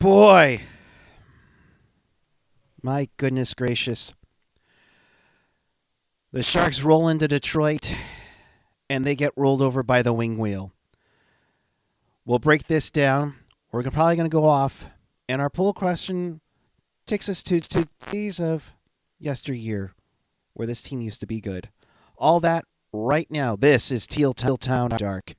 boy. My goodness gracious. The Sharks roll into Detroit, and they get rolled over by the wing wheel. We'll break this down. We're probably going to go off, and our poll question takes us to days of yesteryear, where this team used to be good. All that right now. This is Teal Town Dark.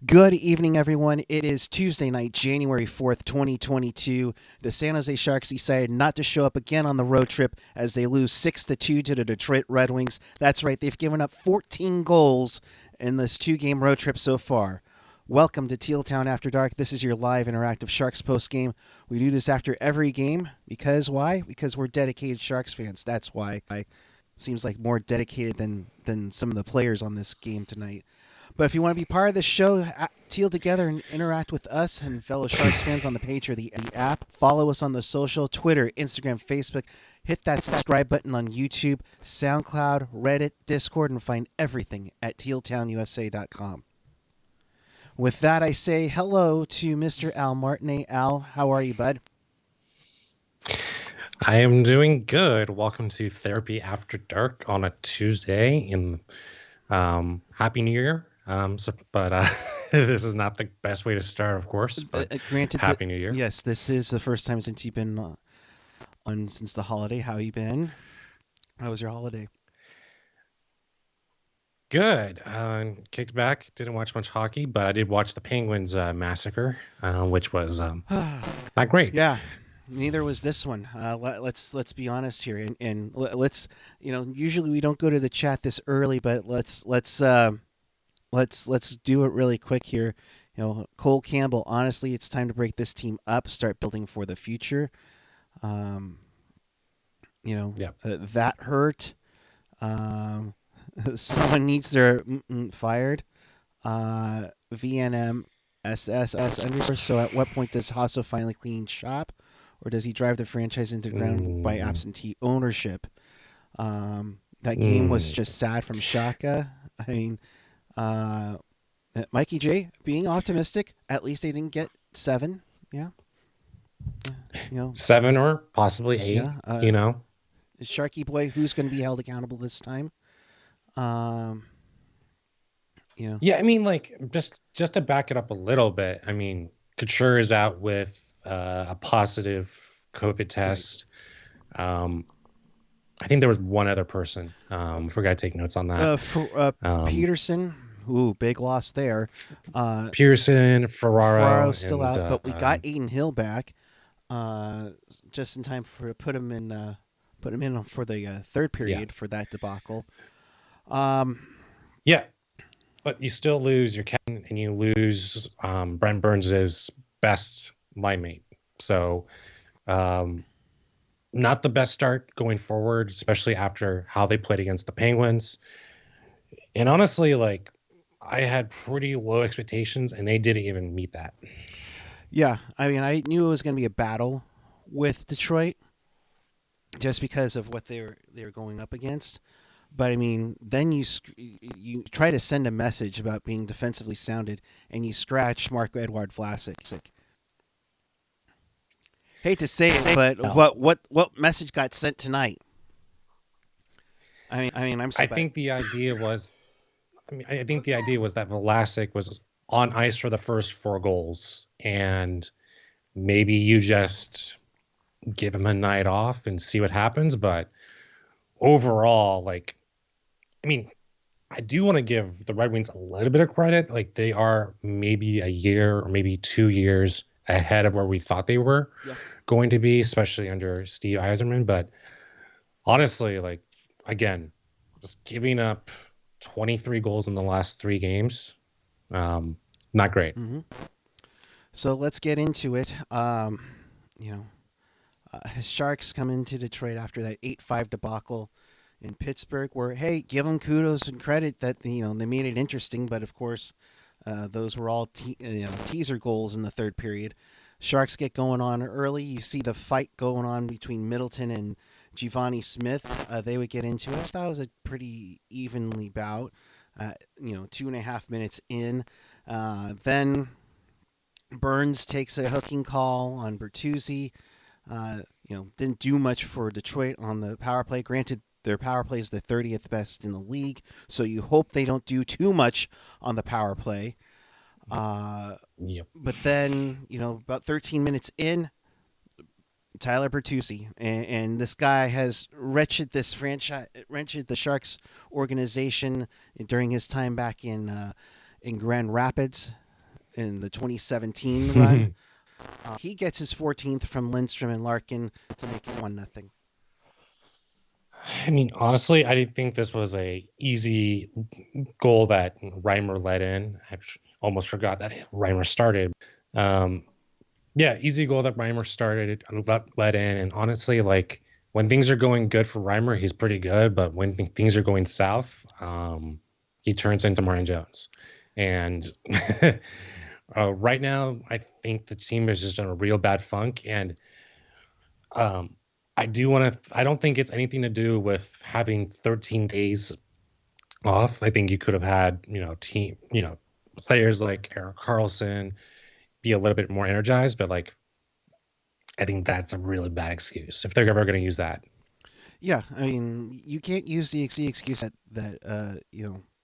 Good evening, everyone. It is Tuesday night, January 4th, 2022. The San Jose Sharks decided not to show up again on the road trip as they lose 6-2 to the Detroit Red Wings. That's right, they've given up 14 goals in this two-game road trip so far. Welcome to Teal Town After Dark. This is your live interactive Sharks postgame. We do this after every game because why? Because we're dedicated Sharks fans. That's why. Seems like more dedicated than some of the players on this game tonight. But if you want to be part of the show, Teal together and interact with us and fellow Sharks fans on the page or the app. Follow us on the social, Twitter, Instagram, Facebook. Hit that subscribe button on YouTube, SoundCloud, Reddit, Discord, and find everything at tealtownusa.com. With that, I say hello to Mr. Al Martinet. Al, how are you, bud? I am doing good. Welcome to Therapy After Dark on a Tuesday. Happy New Year. This is not the best way to start, of course. But granted, Happy New Year. Yes, this is the first time since you've been on since the holiday. How you been? How was your holiday? Good. Kicked back. Didn't watch much hockey, but I did watch the Penguins massacre, which was not great. Yeah. Neither was this one. Let's be honest here, and let's usually we don't go to the chat this early, but let's do it really quick here. Cole Campbell. Honestly, it's time to break this team up, start building for the future. That hurt. Someone needs their fired. VNM SSS underscore. So at what point does Hasso finally clean shop? Or does he drive the franchise into the ground by absentee ownership? That game was just sad from Shaka. I mean, Mikey J being optimistic. At least they didn't get 7. Yeah. 7 or possibly 8. Yeah. Sharky boy, who's going to be held accountable this time? Yeah, I mean, like just to back it up a little bit. I mean, Couture is out with a positive COVID test. Right. I think there was one other person. Forgot to take notes on that. Peterson. Ooh, big loss there. Pearson, Ferraro still out, but we got Aiden Hill back just in time to put him in for the third period for that debacle. Yeah, but you still lose your captain and you lose Brent Burns' best line mate. So not the best start going forward, especially after how they played against the Penguins. And honestly, like, I had pretty low expectations and they didn't even meet that. Yeah, I mean, I knew it was going to be a battle with Detroit just because of what they were going up against. But I mean, then you try to send a message about being defensively sounded, and you scratch Marc-Edouard Vlasic. Hate to say it, but what message got sent tonight? I mean, I think the idea was that Vlasic was on ice for the first 4 goals, and maybe you just give him a night off and see what happens. But overall, like, I mean, I do want to give the Red Wings a little bit of credit. Like, they are maybe a year or maybe 2 years ahead of where we thought they were going to be, especially under Steve Yzerman. But honestly, like, again, just giving up 23 goals in the last 3 games, not great. Mm-hmm. So let's get into it. Sharks come into Detroit after that 8-5 debacle in Pittsburgh, where, hey, give them kudos and credit that they made it interesting, but of course those were all teaser goals in the third period. Sharks get going on early. You see the fight going on between Middleton and Giovanni Smith. They would get into it. I thought it was a pretty evenly bout. 2.5 minutes in. Then Burns takes a hooking call on Bertuzzi. Didn't do much for Detroit on the power play. Granted, their power play is the 30th best in the league, so you hope they don't do too much on the power play. Yep. But then, about 13 minutes in, Tyler Bertuzzi, and this guy has wretched the Sharks organization during his time back in Grand Rapids in the 2017 run. He gets his 14th from Lindstrom and Larkin to make it 1-0. I mean, honestly, I didn't think this was a easy goal that Reimer let in. I almost forgot that Reimer started. Easy goal that Reimer started, let in. And honestly, like, when things are going good for Reimer, he's pretty good. But when things are going south, he turns into Martin Jones. And right now, I think the team is just in a real bad funk. And I don't think it's anything to do with having 13 days off. I think you could have had, players like Erik Karlsson be a little bit more energized, but like, I think that's a really bad excuse if they're ever going to use that. Yeah, I mean, you can't use the excuse that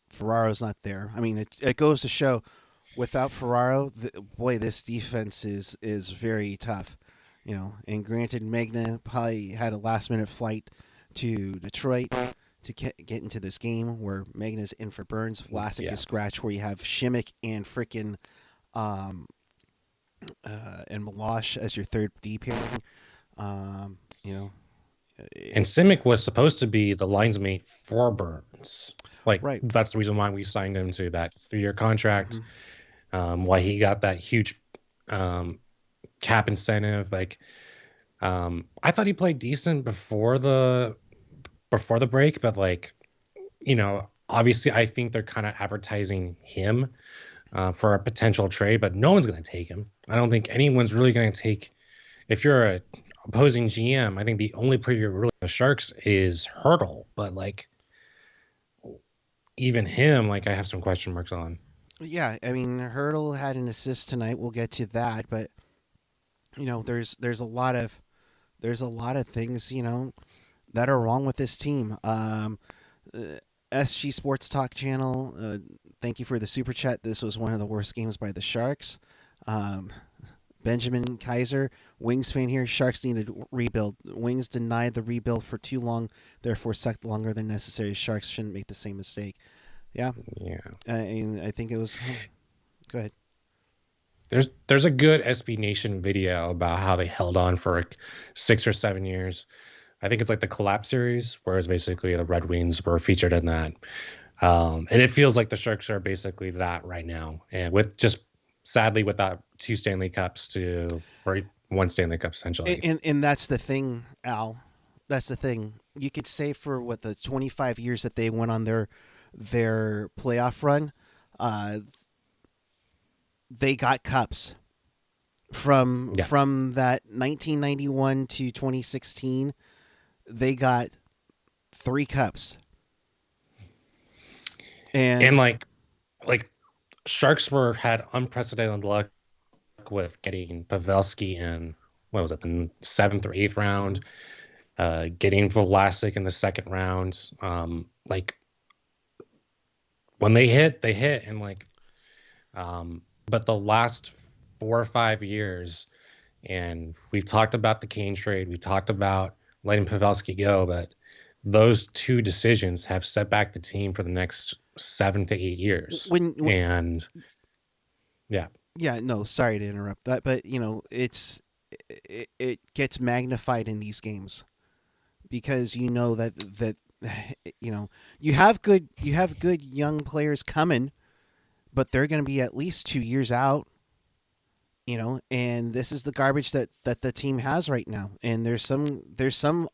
Ferraro's not there. I mean, it goes to show, without Ferraro, this defense is very tough. And granted, Magna probably had a last-minute flight to Detroit to get into this game where Magna's in for Burns, Vlasic is scratch, where you have Shimmick and frickin' and Milosh as your third D pairing. And Simic was supposed to be the lines mate for Burns. Right. That's the reason why we signed him to that 3-year contract. Mm-hmm. Why he got that huge cap incentive. Like, I thought he played decent before the break, but like, obviously I think they're kind of advertising him for a potential trade, but no one's going to take him. I don't think anyone's really going to take. If you're a opposing GM, I think the only player really the Sharks is Hurdle, but like, even him, like, I have some question marks on. Yeah, I mean, Hurdle had an assist tonight. We'll get to that, but there's a lot of things that are wrong with this team. SG Sports Talk channel, thank you for the super chat. This was one of the worst games by the Sharks. Benjamin Kaiser, Wings fan here. Sharks needed rebuild. Wings denied the rebuild for too long, therefore sucked longer than necessary. Sharks shouldn't make the same mistake. Yeah. And I think it was. Go ahead. There's a good SB Nation video about how they held on for like 6 or 7 years. I think it's like the Collapse series, whereas basically the Red Wings were featured in that. And it feels like the Sharks are basically that right now, and with just sadly without 2 Stanley Cups or 1 Stanley Cup essentially. And that's the thing, Al. That's the thing. You could say for the 25 years that they went on their playoff run, they got cups from that 1991 to 2016. They got 3 cups, and like Sharks had unprecedented luck with getting Pavelski in, what was it, the 7th or 8th round, getting Vlasic in the 2nd round. Like, when they hit, and like, but the last 4 or 5 years, and we've talked about the Kane trade, we talked about letting Pavelski go, but those 2 decisions have set back the team for the next 7 to 8 years. No, sorry to interrupt that, but it gets magnified in these games because that you have good young players coming, but they're going to be at least 2 years out. And this is the garbage that the team has right now. And there's some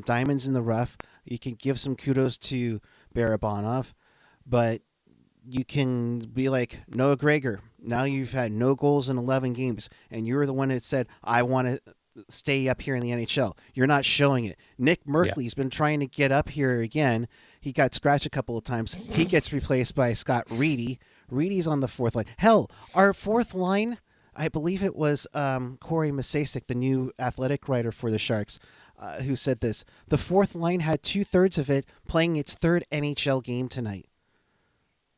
diamonds in the rough. You can give some kudos to Barabanov, but you can be like Noah Gregor. Now you've had no goals in 11 games, and you're the one that said, I want to stay up here in the NHL. You're not showing it. Nick Merkley's been trying to get up here again. He got scratched a couple of times. He gets replaced by Scott Reedy. Reedy's on the fourth line. Hell, our fourth line, I believe it was Corey Masasic, the new athletic writer for the Sharks, who said this. The fourth line had 2/3 of it playing its third NHL game tonight.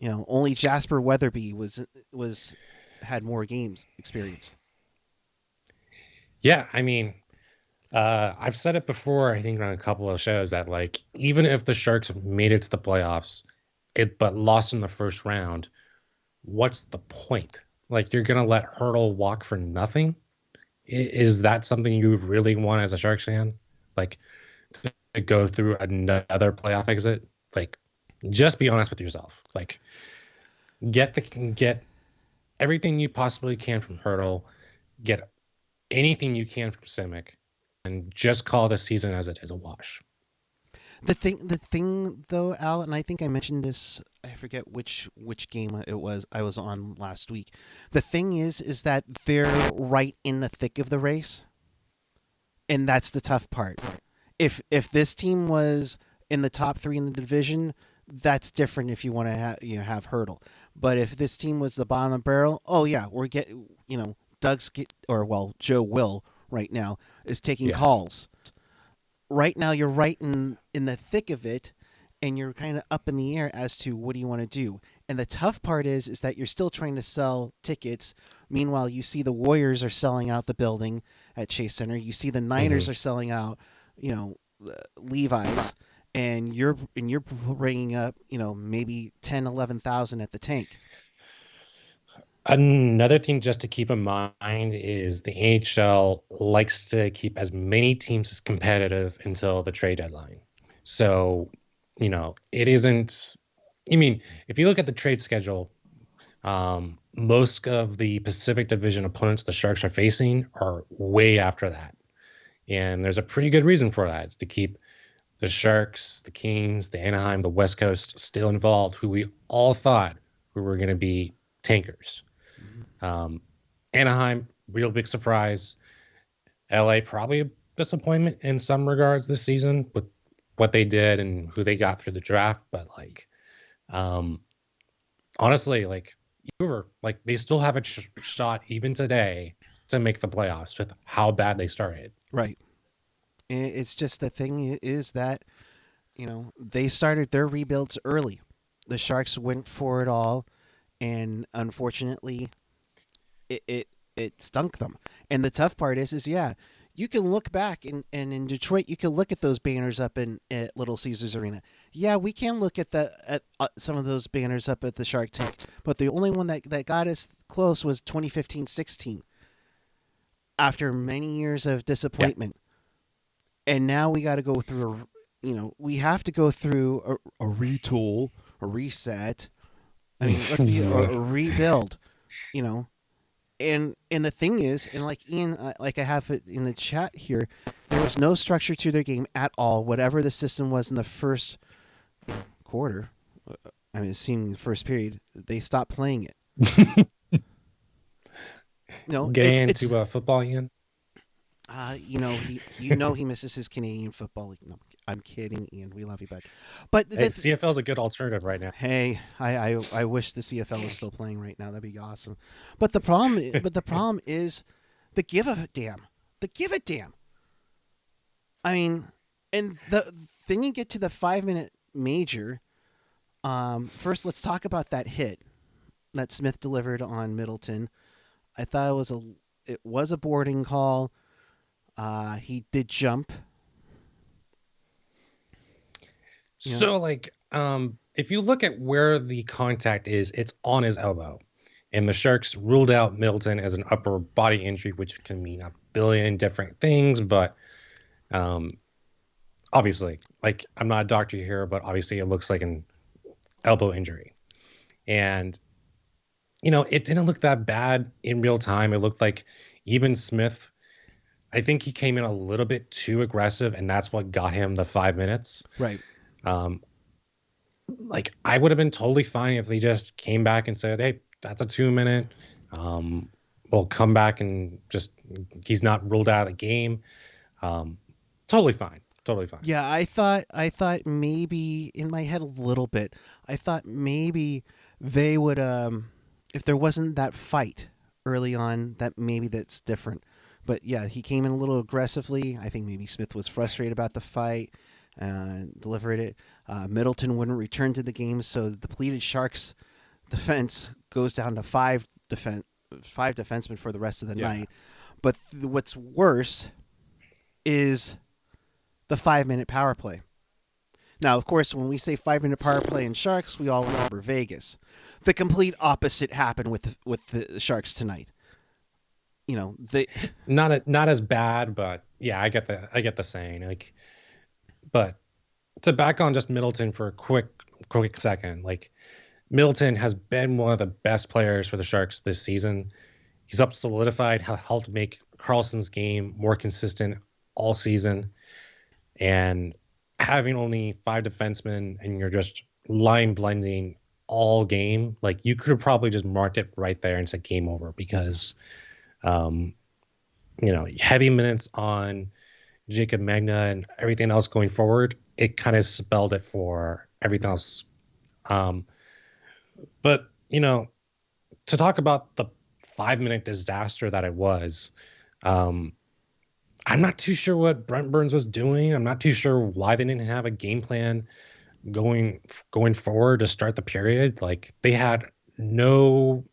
Only Jasper Weatherby had more games experience. Yeah, I mean, I've said it before, I think on a couple of shows, that like even if the Sharks made it to the playoffs, but lost in the first round, what's the point? Like, you're gonna let Hurdle walk for nothing? Is that something you really want as a Sharks fan? Like, to go through another playoff exit? Like, just be honest with yourself. Like, get everything you possibly can from Hurdle, get anything you can from Simic, and just call the season as it is a wash. The thing though, Al, and I think I mentioned this, I forget which game it was I was on last week. The thing is that they're right in the thick of the race. And that's the tough part. If this team was in the top 3 in the division, that's different if you want to have Hurdle. But if this team was the bottom of the barrel, oh yeah, we're Joe Will right now is taking calls. Right now, you're right in the thick of it, and you're kind of up in the air as to what do you want to do. And the tough part is that you're still trying to sell tickets. Meanwhile, you see the Warriors are selling out the building at Chase Center. You see the Niners are selling out, Levi's, and you're bringing up, maybe 10, 11,000 at the tank. Another thing just to keep in mind is the NHL likes to keep as many teams as competitive until the trade deadline. So, it isn't. I mean, if you look at the trade schedule, most of the Pacific Division opponents the Sharks are facing are way after that. And there's a pretty good reason for that. It's to keep the Sharks, the Kings, the Anaheim, the West Coast still involved, who we all thought who were going to be tankers. Anaheim, real big surprise. LA, probably a disappointment in some regards this season with what they did and who they got through the draft. But honestly, Kuhre, they still have a shot even today to make the playoffs with how bad they started. Right. It's just the thing is that, they started their rebuilds early. The Sharks went for it all, and unfortunately, it stunk them. And the tough part is you can look back and in Detroit, you can look at those banners up at Little Caesars Arena. Yeah, we can look at some of those banners up at the Shark Tank, but the only one that got us close was 2015-16. After many years of disappointment, and now we got to go through we have to go through a retool, a reset. I mean, let's be a rebuild, And the thing is, and like Ian, like I have it in the chat here, there was no structure to their game at all. Whatever the system was in the first quarter, I'm assuming the first period, they stopped playing it. Getting into football, Ian. He misses his Canadian football league. No, I'm kidding, Ian. We love you, bud. But CFL is a good alternative right now. Hey, I wish the CFL was still playing right now. That'd be awesome. But the problem is the give a damn. The give a damn. I mean, and then you get to the 5-minute major. First, let's talk about that hit that Smith delivered on Middleton. I thought it was a boarding call. He did jump. So, if you look at where the contact is, it's on his elbow. And the Sharks ruled out Middleton as an upper body injury, which can mean a billion different things. But obviously, I'm not a doctor here, but obviously it looks like an elbow injury. And, it didn't look that bad in real time. It looked like even Smith, I think he came in a little bit too aggressive, and that's what got him the 5 minutes. Right. like I would have been totally fine if they just came back and said, "Hey, that's a 2 minute. We'll come back and just he's not ruled out of the game." Um, totally fine, totally fine. Yeah, I thought maybe in my head a little bit. I thought maybe they would if there wasn't that fight early on, that maybe that's different. But yeah, he came in a little aggressively. I think maybe Smith was frustrated about the fight, delivered it. Middleton wouldn't return to the game, so the depleted Sharks defense goes down to five defensemen for the rest of the night. But what's worse is the 5 minute power play. Now, of course, when we say 5 minute power play in Sharks, we all remember Vegas. The complete opposite happened with the Sharks tonight. You know, they not as bad, but yeah, I get the saying. Like, but to back on just Middleton for a quick second, like Middleton has been one of the best players for the Sharks this season. He's helped solidified, helped make Carlson's game more consistent all season. And having only 5 defensemen and you're just line blending all game, like you could have probably just marked it right there and said game over because, heavy minutes on Jacob Magna and everything else going forward, it kind of spelled it for everything else. But, to talk about the 5 minute disaster that it was, I'm not too sure what Brent Burns was doing. I'm not too sure why they didn't have a game plan going forward to start the period. Like they had no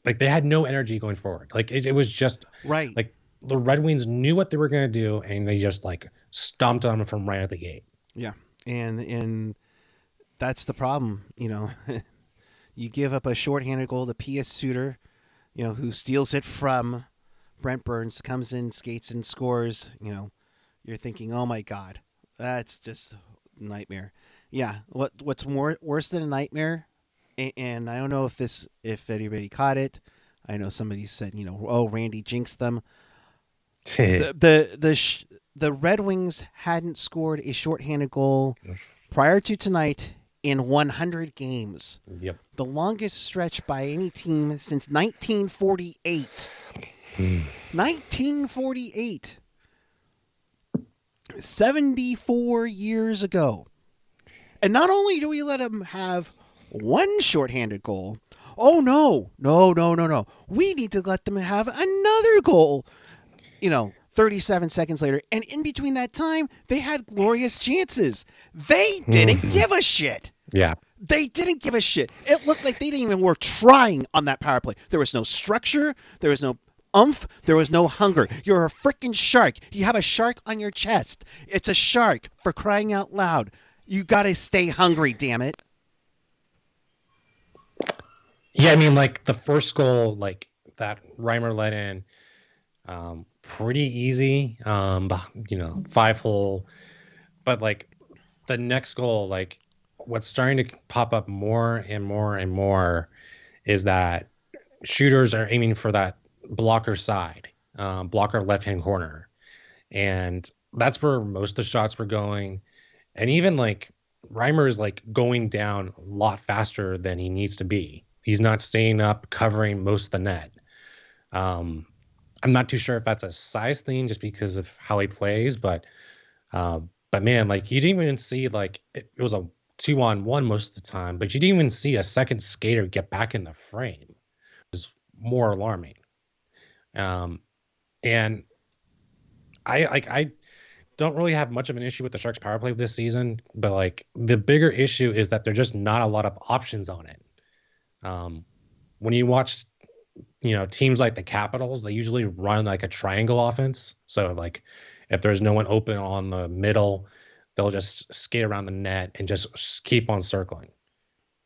energy going forward. Like it was just right. like the Red Wings knew what they were going to do and they just like stomped on them from right at the gate. Yeah. And that's the problem, You give up a shorthanded goal to Pius Suter, who steals it from Brent Burns, comes in, skates and scores. You're thinking, oh my God, that's just a nightmare. Yeah, what's worse than a nightmare, and I don't know if anybody caught it. I know somebody said, oh, Randy jinxed them. The Red Wings hadn't scored a shorthanded goal prior to tonight in 100 games. Yep. The longest stretch by any team since 1948. 1948. 74 years ago. And not only do we let them have one shorthanded goal, oh no. We need to let them have another goal. 37 seconds later. And in between that time, they had glorious chances. They didn't give a shit. Yeah. They didn't give a shit. It looked like they didn't even were trying on that power play. There was no structure. There was no oomph. There was no hunger. You're a freaking shark. You have a shark on your chest. It's a shark, for crying out loud. You got to stay hungry, damn it. Yeah, I mean, like the first goal, like that Reimer let in, pretty easy, 5-hole. But like the next goal, like what's starting to pop up more and more and more is that shooters are aiming for that blocker side, blocker left-hand corner. And that's where most of the shots were going. And even like Reimer is like going down a lot faster than he needs to be. He's not staying up, covering most of the net. I'm not too sure if that's a size thing just because of how he plays, but man, like you didn't even see like it was a 2-on-1 most of the time, but you didn't even see a second skater get back in the frame. It was more alarming. And I don't really have much of an issue with the Sharks power play this season, but like the bigger issue is that there's just not a lot of options on it. When you watch, teams like the Capitals, they usually run like a triangle offense. So like if there's no one open on the middle, they'll just skate around the net and just keep on circling.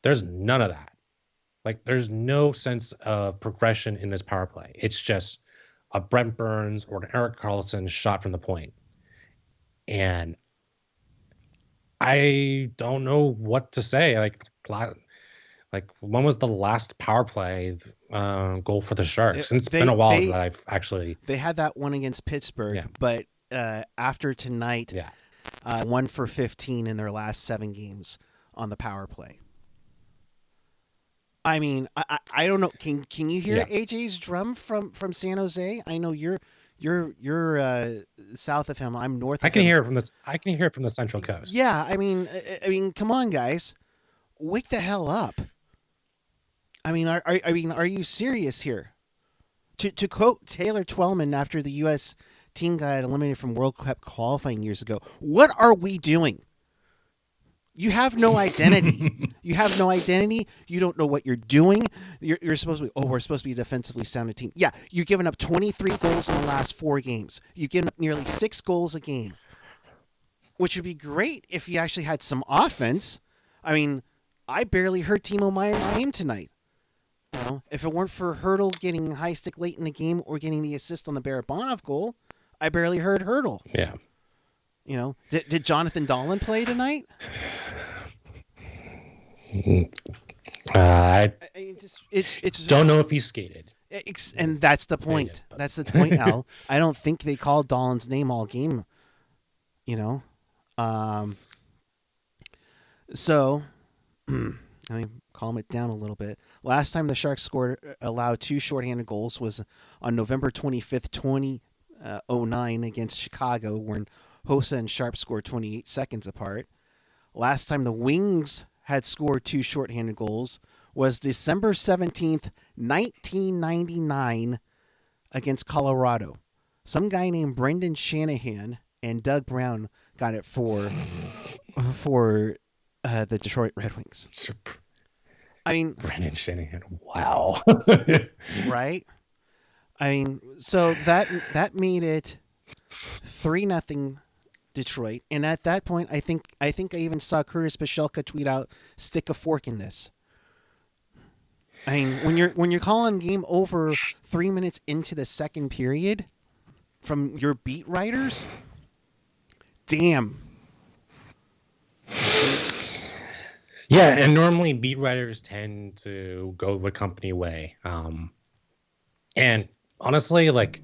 There's none of that. Like there's no sense of progression in this power play. It's just a Brent Burns or an Erik Karlsson shot from the point. And I don't know what to say. Like when was the last power play goal for the Sharks? And it's been a while that I've actually. They had that one against Pittsburgh, but after tonight, 1 for 15 in their last 7 games. on the power play. I mean, I don't know. Can you hear AJ's drum from San Jose? I know you're south of him. I'm north of him. I can hear it from the Central Coast. Yeah, I mean, come on, guys, wake the hell up. I mean, are you serious here? To quote Taylor Twellman after the U.S. team got eliminated from World Cup qualifying years ago, what are we doing? You have no identity. You have no identity. You don't know what you're doing. You're supposed to be, we're supposed to be a defensively sounded team. Yeah, you've given up 23 goals in the last 4 games. You've given up nearly 6 goals a game, which would be great if you actually had some offense. I mean, I barely heard Timo Meyer's name tonight. You know, if it weren't for Hurdle getting high stick late in the game or getting the assist on the Barabanov goal, I barely heard Hurdle. Yeah. You know, did Jonathan Dahlin play tonight? I it's don't know if he skated. And that's the point. That's the point, Al. I don't think they called Dahlin's name all game. You know, so let me calm it down a little bit. Last time the Sharks allowed 2 shorthanded goals was on November 25th, 2009 against Chicago, when Hossa and Sharp scored 28 seconds apart. Last time the Wings had scored 2 shorthanded goals was December 17th, 1999 against Colorado. Some guy named Brendan Shanahan and Doug Brown got it for the Detroit Red Wings. I mean, Brendan Shanahan, wow. Right? I mean, so that made it 3-0 Detroit, and at that point, I think I even saw Curtis Pashelka tweet out, "Stick a fork in this." I mean, when you're calling game over 3 minutes into the second period from your beat writers, damn. Yeah, and normally beat writers tend to go the company way. And honestly, like,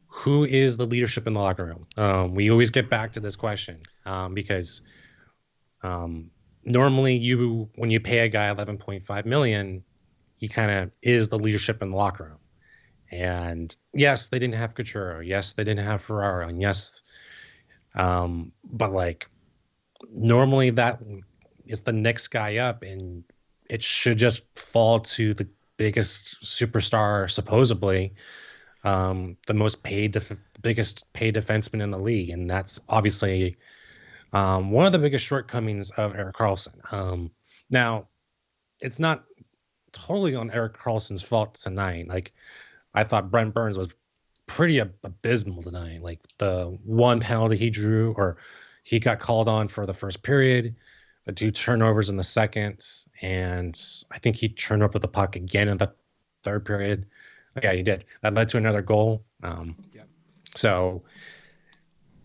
who is the leadership in the locker room? We always get back to this question because normally when you pay a guy $11.5 million, he kind of is the leadership in the locker room. And yes, they didn't have Couture. Yes, they didn't have Ferraro. And yes, but like normally that is the next guy up, and it should just fall to the biggest superstar, supposedly, the most paid, biggest paid defenseman in the league, and that's obviously one of the biggest shortcomings of Erik Karlsson. Now, it's not totally on Erik Karlsson's fault tonight. Like, I thought Brent Burns was pretty abysmal tonight. Like, the one penalty he drew, or he got called on for the first period, the 2 turnovers in the second, and I think he turned over the puck again in the third period. Yeah, he did. That led to another goal. So,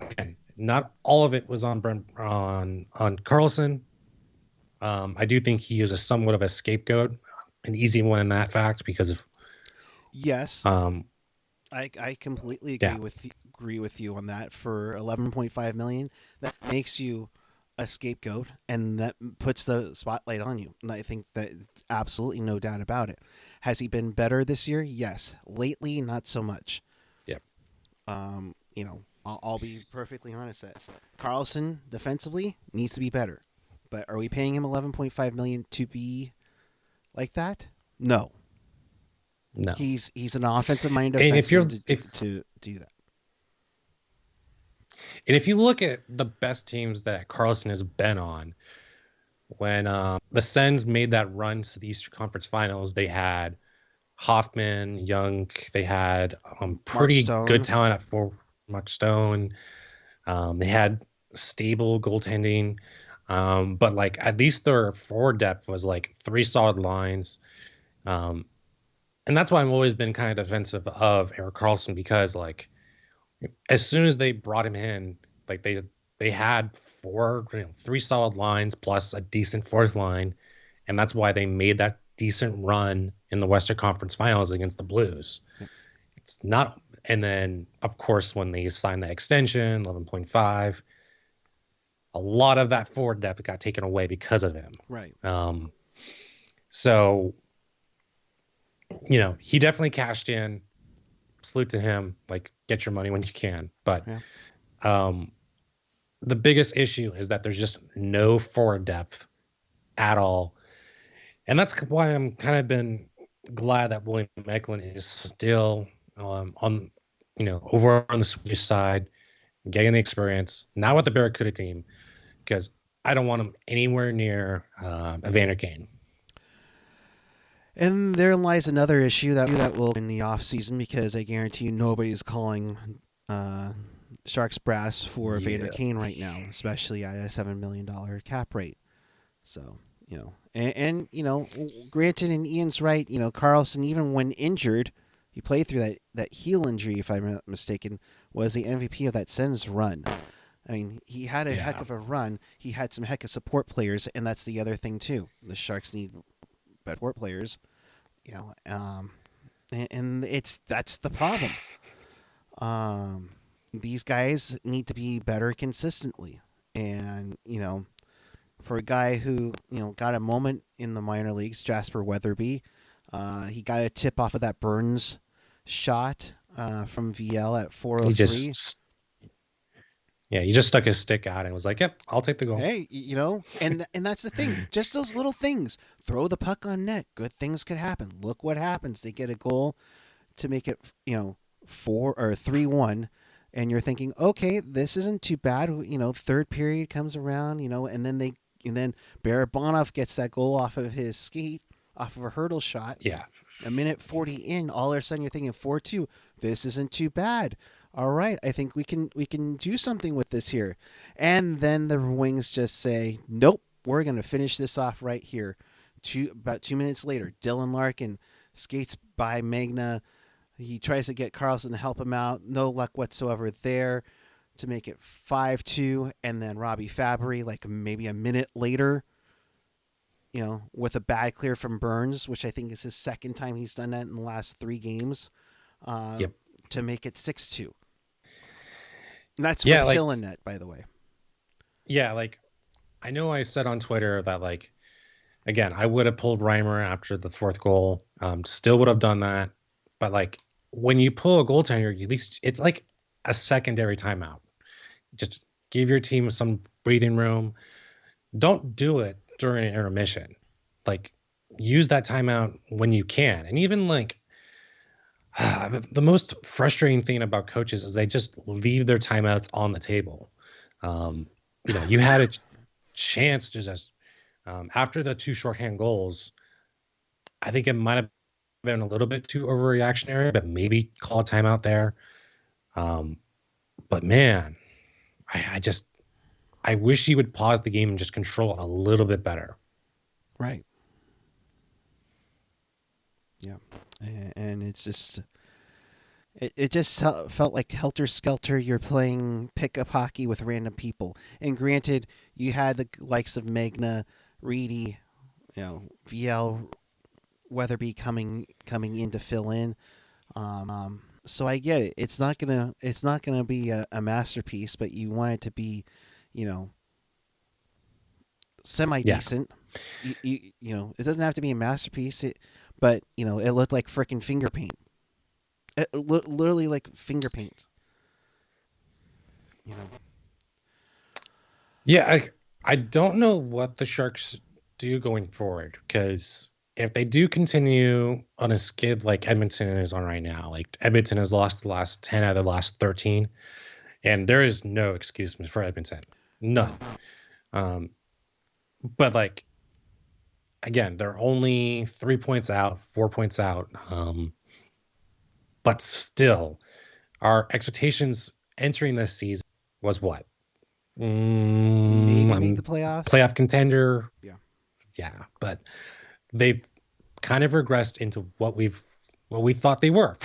again, not all of it was on Karlsson. I do think he is somewhat of a scapegoat, an easy one in that fact, because of yes, I completely agree with you on that. For $11.5 million, that makes you a scapegoat, and that puts the spotlight on you. And I think that absolutely no doubt about it. Has he been better this year? Yes. Lately, not so much. Yep. You know, I'll be perfectly honest. Karlsson defensively needs to be better, but are we paying him $11.5 million to be like that? No. No. He's an offensive minded defenseman to do that. And if you look at the best teams that Karlsson has been on, when the Sens made that run to the Eastern Conference Finals, they had Hoffman, Young, they had pretty good talent at forward, Mark Stone. They had stable goaltending, but like at least their forward depth was like 3 solid lines. And that's why I've always been kind of defensive of Erik Karlsson, because like as soon as they brought him in, like they had 3 solid lines plus a decent fourth line, and that's why they made that decent run in the Western Conference Finals against the Blues. It's not, and then of course when they signed the extension, 11.5, a lot of that forward depth got taken away because of him. Right. So, he definitely cashed in. Salute to him. Like, get your money when you can. But the biggest issue is that there's just no forward depth at all. And that's why I'm kind of been glad that William Eklund is still on, over on the Swedish side, getting the experience, not with the Barracuda team, because I don't want him anywhere near Evander Kane. And there lies another issue that will in the offseason, because I guarantee you nobody's calling Sharks brass for Evander Kane right now, especially at a $7 million cap rate. So, and granted, and Ian's right, Karlsson, even when injured, he played through that heel injury, if I'm not mistaken, was the MVP of that Sens run. I mean, he had a heck of a run. He had some heck of support players, and that's the other thing, too. The Sharks need support players, and that's the problem. These guys need to be better consistently. And, for a guy who, got a moment in the minor leagues, Jasper Weatherby, he got a tip off of that Burns shot from VL at 403. He just stuck his stick out and was like, yep, I'll take the goal. Hey, and that's the thing. Just those little things. Throw the puck on net. Good things could happen. Look what happens. They get a goal to make it, 4 or 3-1. And you're thinking, okay, this isn't too bad. Third period comes around, and then Barabanov gets that goal off of his skate, off of a hurdle shot. Yeah. A minute 40 in, all of a sudden you're thinking 4-2. This isn't too bad. All right, I think we can do something with this here. And then the Wings just say, nope, we're going to finish this off right here. About 2 minutes later, Dylan Larkin skates by Magna. He tries to get Karlsson to help him out. No luck whatsoever there to make it 5-2. And then Robbie Fabry, like maybe a minute later, with a bad clear from Burns, which I think is his second time he's done that in the last 3 games, to make it 6-2. And that's with Hill in net, by the way. Yeah, I know I said on Twitter that, again, I would have pulled Reimer after the 4th goal. Still would have done that. But, when you pull a goaltender, at least it's like a secondary timeout. Just give your team some breathing room. Don't do it during an intermission. Use that timeout when you can. And even, the most frustrating thing about coaches is they just leave their timeouts on the table. You had a chance to just, after the 2 shorthand goals, I think it might have been a little bit too overreactionary, but maybe call a timeout there. But man, I wish he would pause the game and just control it a little bit better. Right. Yeah. And it's just, it just felt like helter-skelter. You're playing pickup hockey with random people. And granted, you had the likes of Magna, Reedy, VL, Weatherby coming in to fill in. So I get it. It's not gonna be a masterpiece, but you want it to be, semi-decent. Yeah. It doesn't have to be a masterpiece. But it looked like frickin' finger paint. It literally like finger paint. Yeah, I don't know what the Sharks do going forward, because if they do continue on a skid like Edmonton is on right now, Edmonton has lost the last 10 out of the last 13, and there is no excuse for Edmonton. None. But again, they're only 3 points out, 4 points out. But still, our expectations entering this season was what? Maybe make the playoffs. Playoff contender. Yeah. Yeah, but they've kind of regressed into what we thought they were.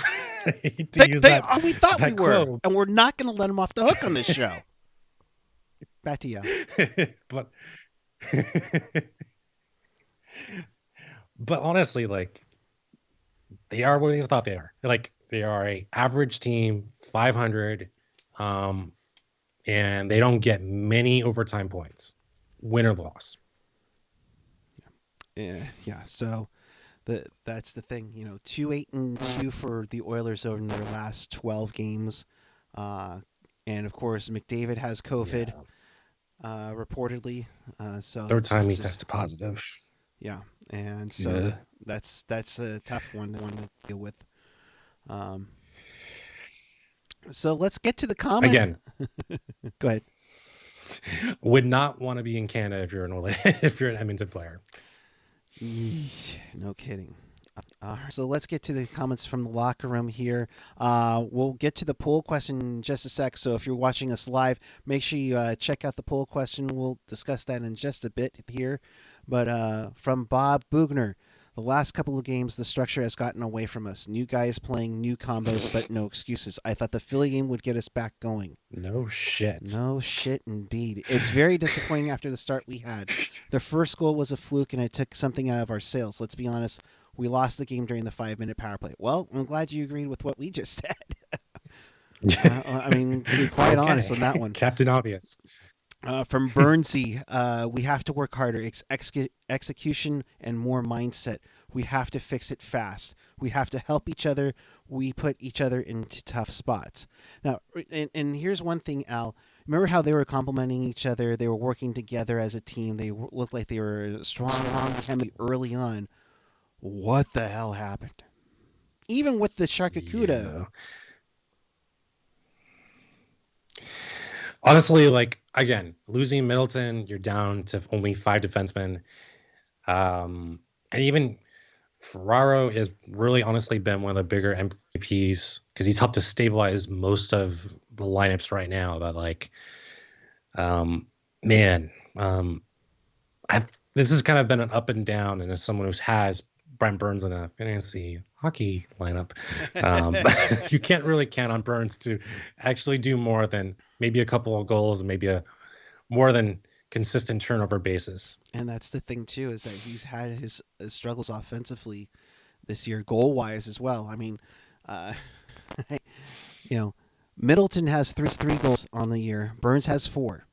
We thought we were, and we're not going to let them off the hook on this show. Back to you. But honestly, they are what they thought they are. They are a average team, 500. and they don't get many overtime points, win or loss. Yeah. So that's the thing. 2-8-2 for the Oilers over their last 12 games, and of course McDavid has COVID, reportedly. So Third time he just, tested positive. yeah, and so that's a tough one to deal with. So let's get to the comment. Again, go ahead. Would not want to be in Canada if you're an Edmonton player. No kidding. So let's get to the comments from the locker room here. We'll get to the poll question in just a sec. So if you're watching us live, make sure you check out the poll question. We'll discuss that in just a bit here. But from Bob Bugner, the last couple of games, the structure has gotten away from us. New guys playing new combos, but no excuses. I thought the Philly game would get us back going. No shit. No shit, indeed. It's very disappointing after the start we had. The first goal was a fluke, and it took something out of our sails. Let's be honest. We lost the game during the 5-minute power play. Well, I'm glad you agreed with what we just said. I mean, to be quite honest on that one. Captain Obvious. From Burnsy, we have to work harder. Execution and more mindset. We have to fix it fast. We have to help each other. We put each other into tough spots. Now, and here's one thing, Al. Remember how they were complimenting each other? They were working together as a team. They looked like they were strong chemistry early on. What the hell happened? Even with the Sharkakuda. Yeah. Honestly, again, losing Middleton, you're down to only 5 defensemen. And even Ferraro has really honestly been one of the bigger MVPs because he's helped to stabilize most of the lineups right now. But this has kind of been an up and down, and as someone who has Brent Burns in a fantasy hockey lineup, you can't really count on Burns to actually do more than maybe a couple of goals and maybe more than consistent turnover basis. And that's the thing too, is that he's had his struggles offensively this year, goal wise as well. I mean, Middleton has three goals on the year. Burns has 4.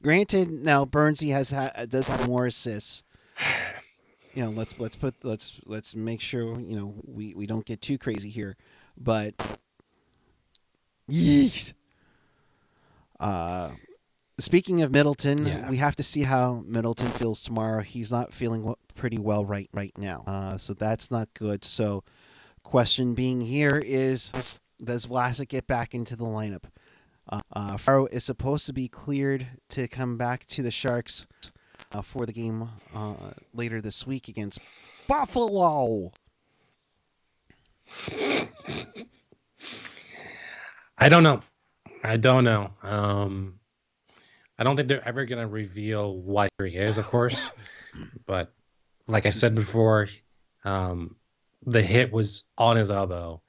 Granted, now Burnsy does have more assists. Let's make sure we don't get too crazy here, but yeesh. Speaking of Middleton, we have to see how Middleton feels tomorrow. He's not feeling pretty well right now, so that's not good. So, question being here is, does Vlasic get back into the lineup? Ferraro is supposed to be cleared to come back to the Sharks for the game later this week against Buffalo. I don't know. I don't think they're ever going to reveal what he is, of course. But like I said before, the hit was on his elbow,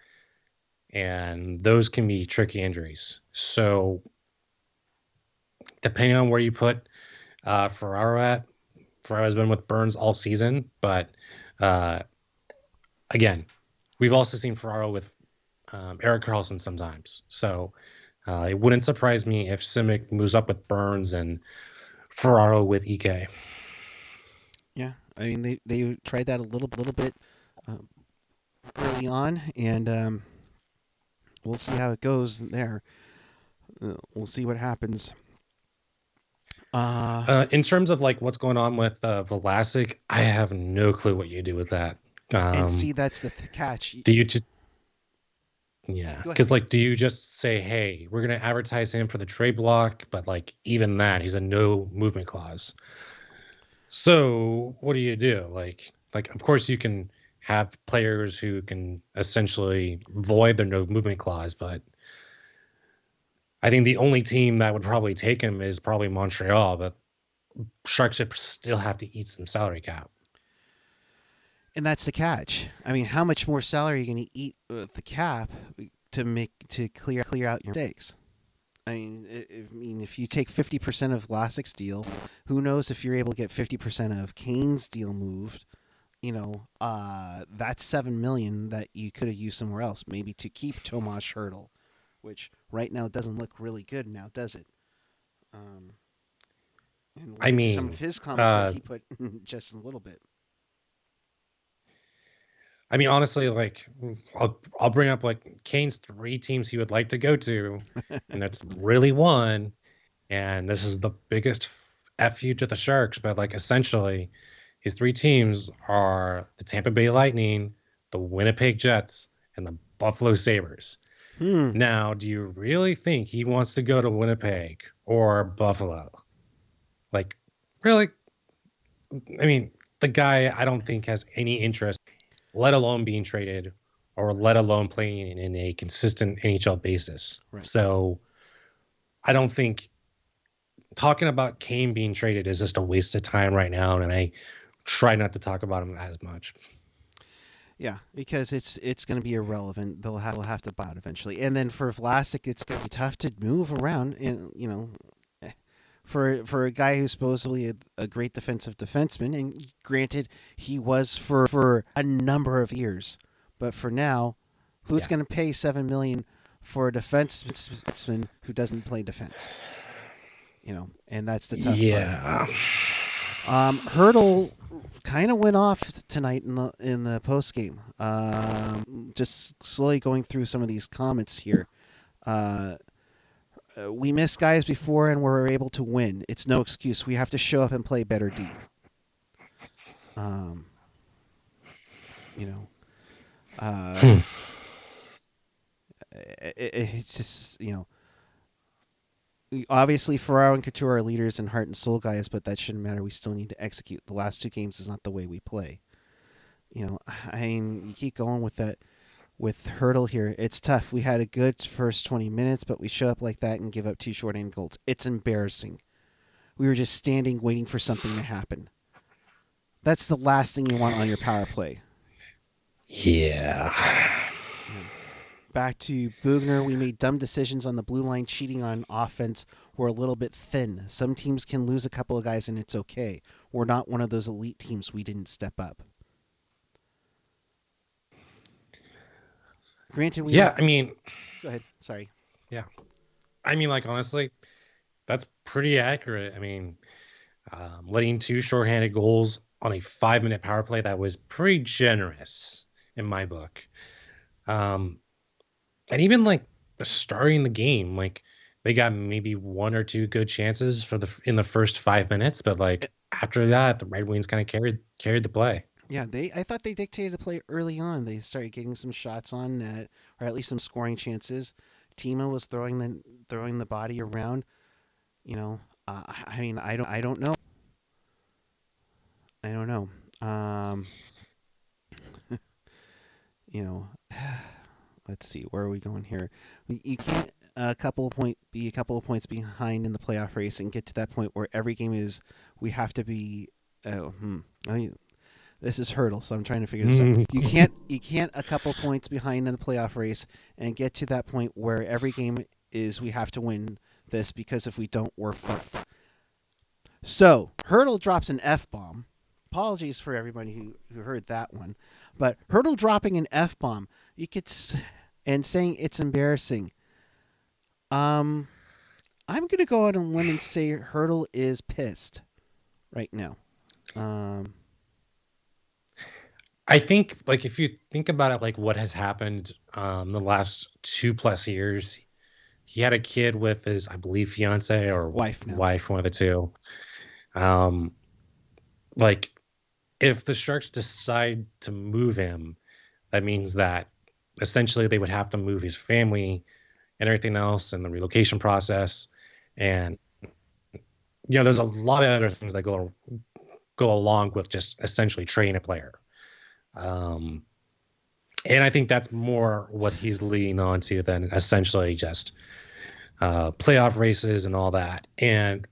and those can be tricky injuries. So depending on where you put Ferraro at, Ferraro's been with Burns all season. But again, we've also seen Ferraro with Erik Karlsson sometimes. So it wouldn't surprise me if Simic moves up with Burns and Ferraro with EK. Yeah, I mean they tried that a little bit early on, and we'll see how it goes there. We'll see what happens. In terms of what's going on with Vlasic, I have no clue what you do with that. And see, that's the catch. Do you just because do you just say, hey, we're gonna advertise him for the trade block, but even that, he's a no movement clause. So what do? Of course you can have players who can essentially void their no movement clause, but I think the only team that would probably take him is probably Montreal, but Sharks should still have to eat some salary cap. And that's the catch. I mean, how much more salary are you going to eat with the cap to clear out your mistakes? I mean, if you take 50% of Vlasic's deal, who knows if you're able to get 50% of Kane's deal moved? That's $7 million that you could have used somewhere else, maybe to keep Tomas Hertl. which right now doesn't look really good now, does it? Um, and we'll I get to some of mean, his comments that uh, he put just in a little bit. honestly, like I'll bring up like Kane's 3 teams he would like to go to, and that's really one. And this is the biggest fu to the Sharks, but like essentially, his 3 teams are the Tampa Bay Lightning, the Winnipeg Jets, and the Buffalo Sabres. Hmm. Now, do you really think he wants to go to Winnipeg or Buffalo? Like, really? I mean, the guy I don't think has any interest, let alone being traded or let alone playing in a consistent NHL basis. Right. So I don't think talking about Kane being traded is just a waste of time right now, and I try not to talk about him as much. Yeah, because it's going to be irrelevant. They'll have to buy it eventually. And then for Vlasic, it's going to be tough to move around. And for a guy who's supposedly a great defensive defenseman, and granted he was for a number of years, but for now, who's going to pay $7 million for a defenseman who doesn't play defense? And that's the tough part. Hurdle kind of went off tonight in the post game. Just slowly going through some of these comments here. We missed guys before and we're able to win. It's no excuse. We have to show up and play better D. It's just, obviously Ferraro and Couture are leaders and heart and soul guys, but that shouldn't matter. We still need to execute. The last 2 games is not the way we play. You keep going with that. With Hurdle here, it's tough. We had a good first 20 minutes, but we show up like that and give up 2 shorthanded goals. It's embarrassing. We were just standing waiting for something to happen. That's the last thing you want on your power play. Yeah. Back to Bugner. We made dumb decisions on the blue line, cheating on offense. We're a little bit thin. Some teams can lose a couple of guys and it's okay. We're not one of those elite teams. We didn't step up. Granted, Go ahead. Sorry. Yeah. Like, honestly, that's pretty accurate. Letting 2 shorthanded goals on a 5-minute power play, that was pretty generous in my book. And even like starting the game, like they got maybe 1 or 2 good chances in the first 5 minutes, but like after that, the Red Wings kind of carried the play. Yeah, I thought they dictated the play early on. They started getting some shots on net, or at least some scoring chances. Timo was throwing the body around. I don't know. I don't know. Let's see, where are we going here? You can't be a couple of points behind in the playoff race and get to that point where every game is we have to be. This is Hurdle, so I'm trying to figure this out. You can't a couple points behind in the playoff race and get to that point where every game is we have to win this, because if we don't, we're fucked. So Hurdle drops an F-bomb. Apologies for everybody who heard that one, but Hurdle dropping an F-bomb, and saying it's embarrassing. I'm gonna go out on a limb and say Hurdle is pissed right now. I think, like, if you think about it, like what has happened the last 2+ years, he had a kid with his, I believe, fiance or wife, one of the two. Like, if the Sharks decide to move him, that means that essentially they would have to move his family and everything else and the relocation process. And, there's a lot of other things that go along with just essentially trading a player. And I think that's more what he's leaning on to than essentially just playoff races and all that. And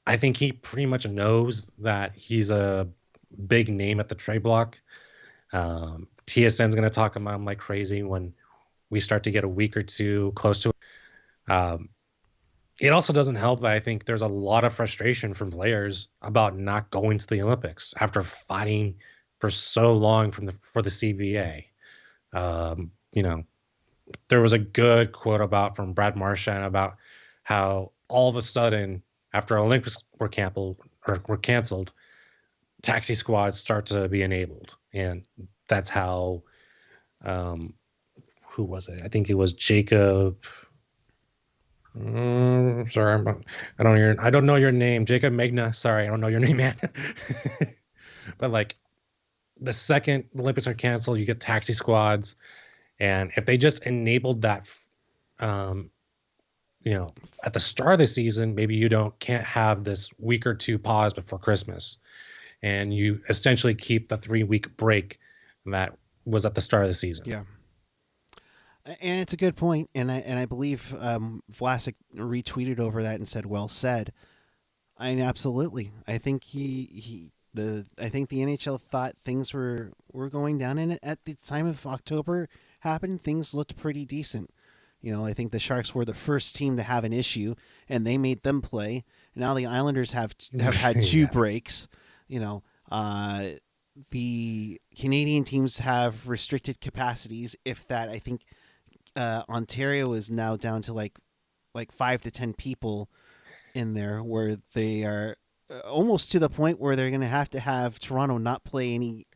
I think he pretty much knows that he's a big name at the trade block. TSN's going to talk about him like crazy when we start to get a week or 2 close to it. It also doesn't help that I think there's a lot of frustration from players about not going to the Olympics after fighting for so long for the CBA. there was a good quote about from Brad Marchand about how all of a sudden after Olympics were canceled, taxi squads start to be enabled, and that's how who was it? I think it was Jacob. Sorry, I don't know your name, Jacob Magna. Sorry, I don't know your name, man. But like the second the Olympics are canceled, you get taxi squads, and if they just enabled that, um, at the start of the season, maybe you can't have this week or two pause before Christmas, and you essentially keep the 3-week break that was at the start of the season. Yeah. And it's a good point, and I believe Vlasic retweeted over that and said, "Well said." I mean, absolutely. I think I think the NHL thought things were going down, and at the time of October happened, things looked pretty decent. I think the Sharks were the first team to have an issue, and they made them play. Now the Islanders have had two Yeah. breaks. The Canadian teams have restricted capacities, if that. I think Ontario is now down to like 5 to 10 people in there, where they are almost to the point where they're going to have Toronto not play any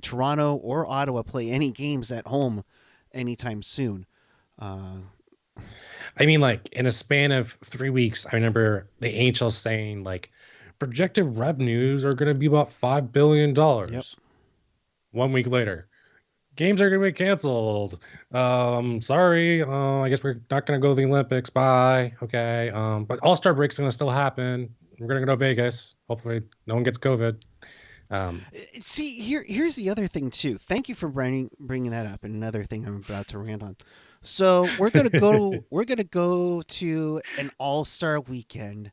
Toronto or Ottawa play any games at home anytime soon. I mean, like in a span of 3 weeks, I remember the NHL saying like projected revenues are going to be about $5 billion. Yep. 1 week later, games are going to be canceled. Sorry, I guess we're not going to go to the Olympics. Bye. Okay. But All-Star break's going to still happen. We're going to go to Vegas. Hopefully, no one gets COVID. See, here's the other thing too. Thank you for bringing that up. And another thing I'm about to rant on. So we're gonna go to an All-Star weekend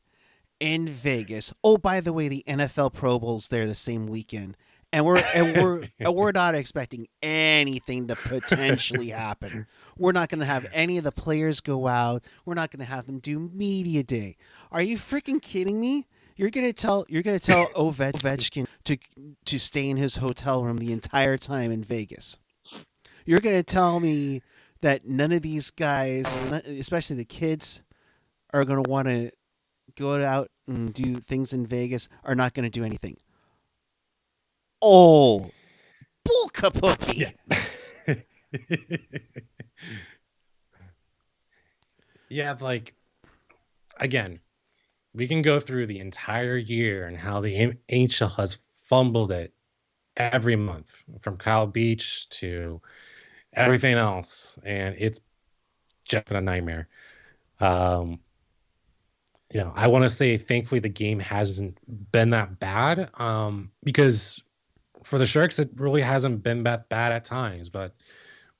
in Vegas. Oh, by the way, the NFL Pro Bowl's there the same weekend, and we're not expecting anything to potentially happen. We're not going to have any of the players go out. We're not going to have them do media day. Are you freaking kidding me? You're gonna tell Ovechkin to stay in his hotel room the entire time in Vegas. You're gonna tell me that none of these guys, especially the kids, are gonna want to go out and do things in Vegas, are not gonna do anything. Oh, bull kapuki. Yeah. Yeah, like again, we can go through the entire year and how the NHL has fumbled it every month, from Kyle Beach to everything else, and it's just been a nightmare. Um, I want to say thankfully the game hasn't been that bad, because for the Sharks it really hasn't been that bad at times, but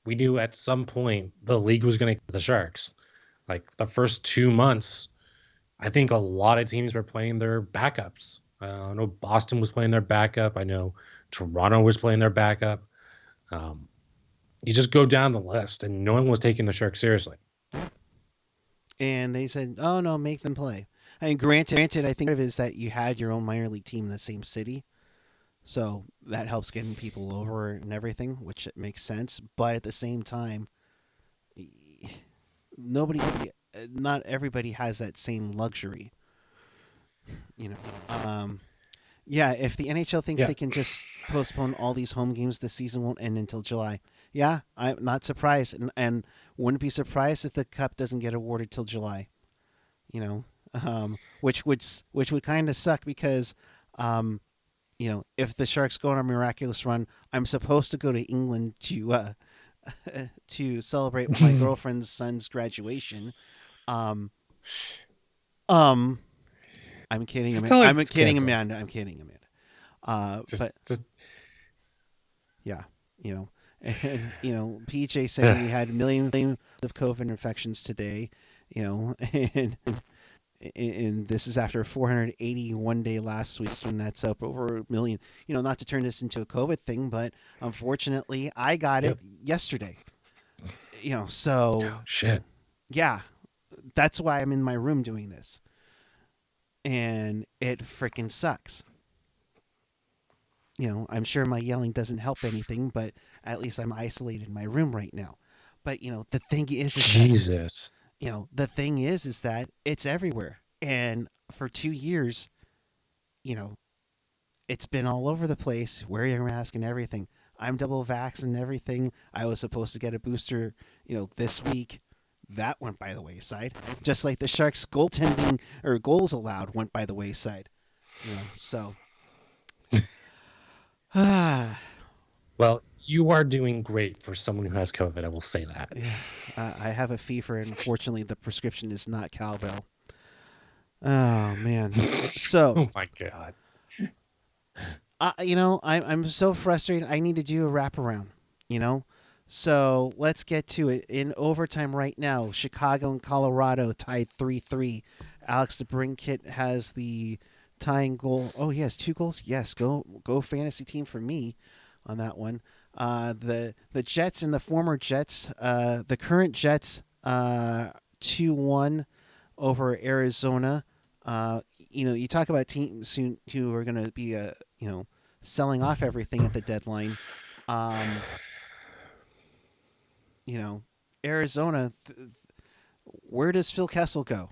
we knew at some point the league was going to get the Sharks. Like the first 2 months, I think a lot of teams were playing their backups. I know Boston was playing their backup. I know Toronto was playing their backup. You just go down the list, and no one was taking the Sharks seriously. And they said, "Oh no, make them play." I mean, granted, I think part of it is that you had your own minor league team in the same city, so that helps getting people over and everything, which makes sense. But at the same time, nobody, not everybody has that same luxury. You know, yeah. If the NHL thinks Yeah. they can just postpone all these home games, the season won't end until July. Yeah, I'm not surprised, and wouldn't be surprised if the cup doesn't get awarded till July. Which would kind of suck because, if the Sharks go on a miraculous run, I'm supposed to go to England to to celebrate my girlfriend's son's graduation. Um, um, I'm kidding. Just tell it I'm it's kidding, canceled. Amanda. I'm kidding, Amanda. But yeah, and PJ saying we had millions of COVID infections today, and this is after 481 day last week, and that's up over a million. Not to turn this into a COVID thing, but unfortunately, I got it yesterday. So shit. yeah, that's why I'm in my room doing this, and it freaking sucks. I'm sure my yelling doesn't help anything, but at least I'm isolated in my room right now. But the thing is that Jesus. the thing is that it's everywhere. And for 2 years, you know, it's been all over the place. Wear your mask and everything. I'm double vaxxed and everything. I was supposed to get a booster, this week. That went by the wayside. Just like the Sharks goaltending or goals allowed went by the wayside. So Well, you are doing great for someone who has COVID. I will say that. yeah, I have a fever, and unfortunately, the prescription is not cowbell. Oh man. So, Oh my God. I'm so frustrated. I need to do a wraparound. So let's get to it. In overtime right now, Chicago and Colorado tied 3-3. Alex DeBrincat has the tying goal. Oh, he has 2 goals. Yes, go fantasy team for me on that one. The Jets and the former Jets, the current Jets, 2-1 over Arizona. You talk about teams who are going to be selling off everything at the deadline. Arizona, where does Phil Kessel go?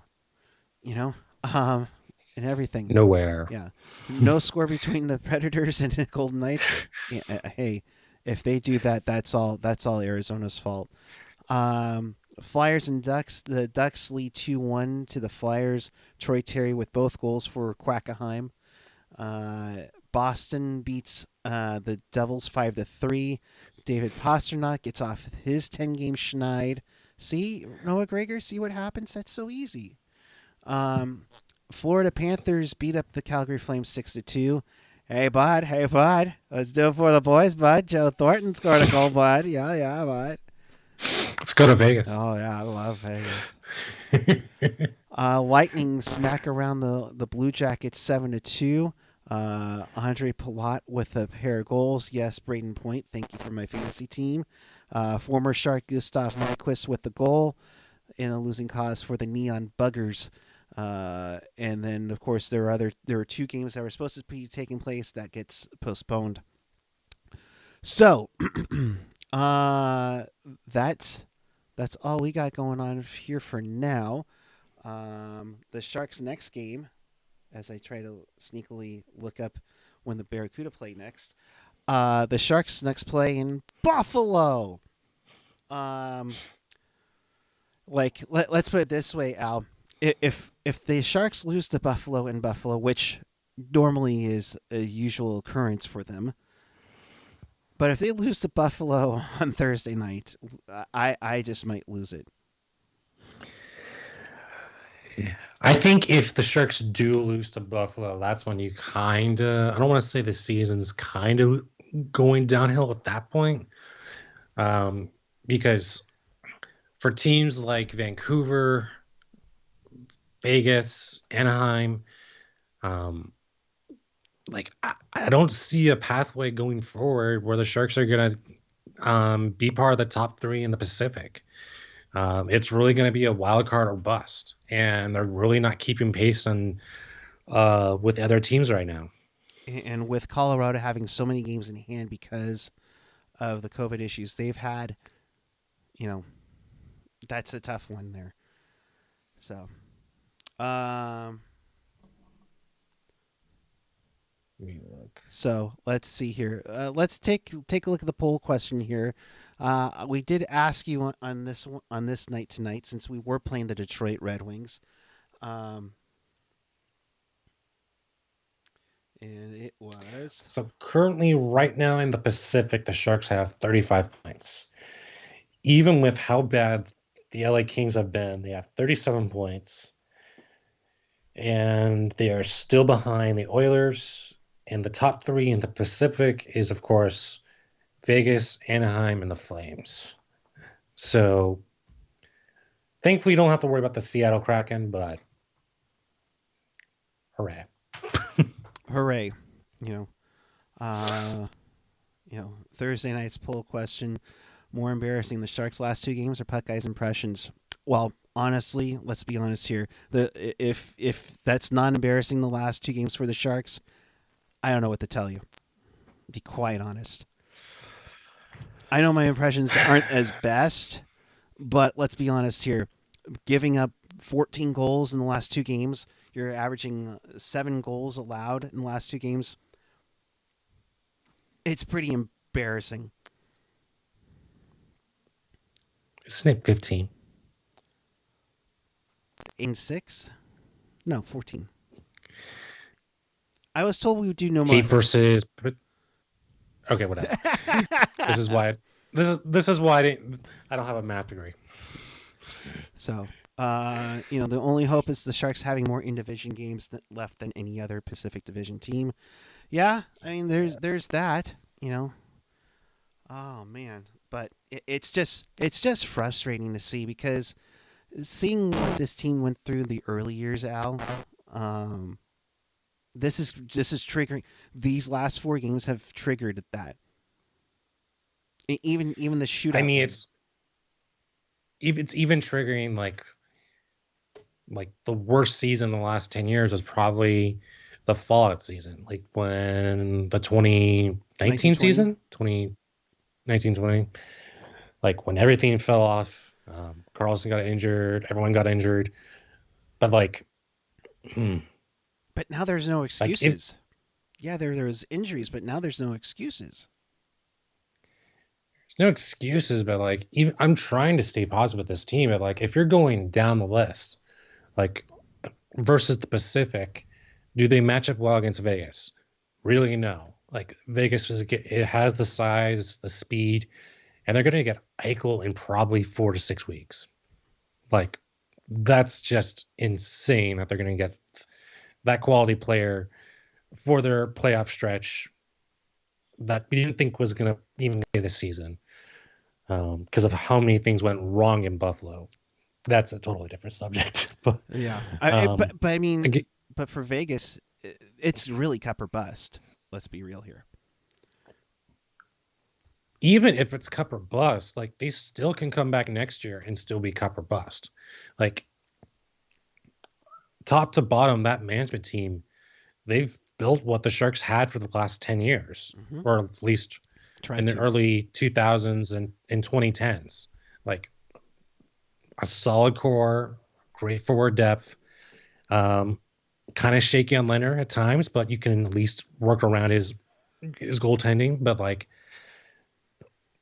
And everything. Nowhere. Yeah. No score between the Predators and the Golden Knights. Yeah, hey, if they do that, that's all Arizona's fault. Flyers and Ducks. The Ducks lead 2-1 to the Flyers. Troy Terry with both goals for Quackenheim. Boston beats the Devils 5-3. David Pastrnak gets off his 10-game schneid. See, Noah Gregor, see what happens? That's so easy. Florida Panthers beat up the Calgary Flames 6-2. Hey, bud. Let's do it for the boys, bud. Joe Thornton scored a goal, bud. Yeah, bud. Let's go to Vegas. Oh, yeah, I love Vegas. Lightning smack around the Blue Jackets 7-2. Andre Palat with a pair of goals. Yes, Braden Point. Thank you for my fantasy team. Former Shark Gustav Nyquist with the goal in a losing cause for the Neon Buggers. And then, of course, there were 2 games that were supposed to be taking place that gets postponed. So, that's all we got going on here for now. The Sharks' next game, as I try to sneakily look up when the Barracuda play next. The Sharks next play in Buffalo. Let's put it this way, Al. If the Sharks lose to Buffalo in Buffalo, which normally is a usual occurrence for them, but if they lose to Buffalo on Thursday night, I just might lose it. I think if the Sharks do lose to Buffalo, that's when you I don't want to say the season's kind of going downhill at that point. Because for teams like Vancouver, Vegas, Anaheim, I don't see a pathway going forward where the Sharks are going to be part of the top 3 in the Pacific. It's really going to be a wild card or bust, and they're really not keeping pace with other teams right now. And with Colorado having so many games in hand because of the COVID issues they've had, that's a tough one there. So, so let's see here. Let's take a look at the poll question here. We did ask you on this night tonight, since we were playing the Detroit Red Wings, and it was so currently right now in the Pacific, the Sharks have 35 points. Even with how bad the LA Kings have been, they have 37 points, and they are still behind the Oilers. And the top 3 in the Pacific is, of course, Vegas, Anaheim, and the Flames. So thankfully, you don't have to worry about the Seattle Kraken, but hooray. Hooray. Thursday night's poll question: more embarrassing, the Sharks' last 2 games or Puck Guy's impressions? Well, honestly, let's be honest here. If that's not embarrassing, the last 2 games for the Sharks, I don't know what to tell you. To be quite honest. I know my impressions aren't as best, But let's be honest here, giving up 14 goals in the last two games, you're averaging 7 goals allowed in the last two games. It's pretty embarrassing. Isn't it 15? In 6? No, 14. I was told we would do no more. 8 versus. Okay, whatever. This is why. This is why I don't have a math degree. So, the only hope is the Sharks having more in-division games left than any other Pacific Division team. Yeah, I mean, there's that. Oh man, but it's just frustrating to see, because seeing what this team went through the early years, Al. This is triggering. These last 4 games have triggered that. Even the shootout. I mean, it's even triggering like the worst season in the last 10 years was probably the Fallout season, like when the 2019 season, 2019-20, like when everything fell off. Carlson got injured, everyone got injured, but But now there's no excuses. There was injuries, but now there's no excuses. There's no excuses, but even I'm trying to stay positive with this team. But if you're going down the list, versus the Pacific, do they match up well against Vegas? Really, no. Vegas it has the size, the speed, and they're going to get Eichel in probably 4 to 6 weeks. That's just insane that they're going to get that quality player for their playoff stretch that we didn't think was going to even get this season, because of how many things went wrong in Buffalo. That's a totally different subject. But, yeah, but for Vegas, it's really cup or bust. Let's be real here. Even if it's cup or bust, they still can come back next year and still be cup or bust. Top to bottom, that management team, they've built what the Sharks had for the last 10 years, or at least in the early 2000s and in 2010s. A solid core, great forward depth, kind of shaky on Leonard at times, but you can at least work around his goaltending. But